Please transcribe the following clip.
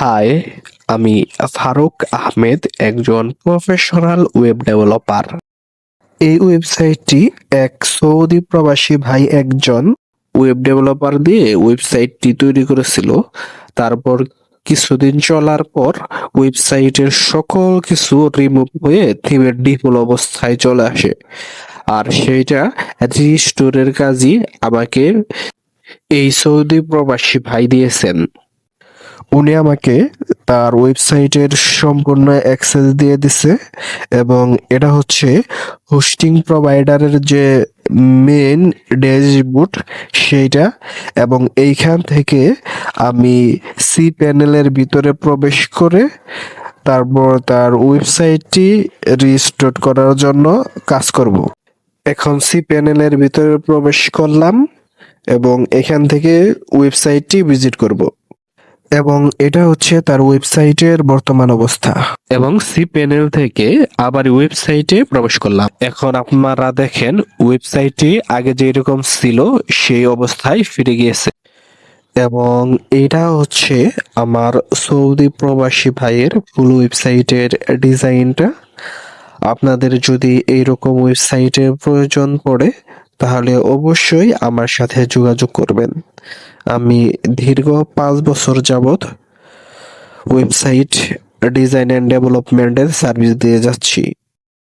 High, আমি ফারুক আহমেদ, একজন professional web developer. এই ওয়েবসাইটটি এক সৌদি প্রবাসী ভাই একজন ওয়েব ডেভেলপার দিয়ে ওয়েবসাইটটি তৈরি করেছিল। তারপর কিছুদিন চলার পর ওয়েবসাইটের সকল কিছু রিমুভ হয়ে থিমের ডিফল্ট অবস্থায় চলে আসে। আর সেইটা রিস্টোরের কাজই আমাকে এই সৌদি প্রবাসী ভাই দিয়েছেন। উনি আমাকে তার ওয়েবসাইটের সম্পূর্ণ অ্যাক্সেস দিয়ে দিছে এবং এটা হচ্ছে হোস্টিং প্রোভাইডারের যে মেইন ড্যাশবোর্ড সেইটা, এবং এইখান থেকে আমি সি প্যানেলের ভিতরে প্রবেশ করে তারপর তার ওয়েবসাইটটি রিস্টোর করার জন্য কাজ করব। এখন সি প্যানেলের ভিতরে প্রবেশ করলাম এবং এখান থেকে ওয়েবসাইটটি ভিজিট করব। এবং এটা হচ্ছে তার ওয়েবসাইটের বর্তমান অবস্থা। এবং সি প্যানেল থেকে আবার ওয়েবসাইটে প্রবেশ করলাম। এখন আপনারা দেখেন ওয়েবসাইটটি আগে যেরকম ছিল সেই অবস্থায় ফিরে গিয়েছে। এবং এটা হচ্ছে আমার সৌদি প্রবাসী ভাইয়ের ফুল ওয়েবসাইটের ডিজাইনটা। আপনাদের যদি এইরকম ওয়েবসাইটের প্রয়োজন পড়ে তাহলে অবশ্যই আমার সাথে যোগাযোগ করবেন। আমি দীর্ঘ 5 বছর যাবৎ ওয়েবসাইট ডিজাইন অ্যান্ড ডেভেলপমেন্টের সার্ভিস দিয়ে যাচ্ছি।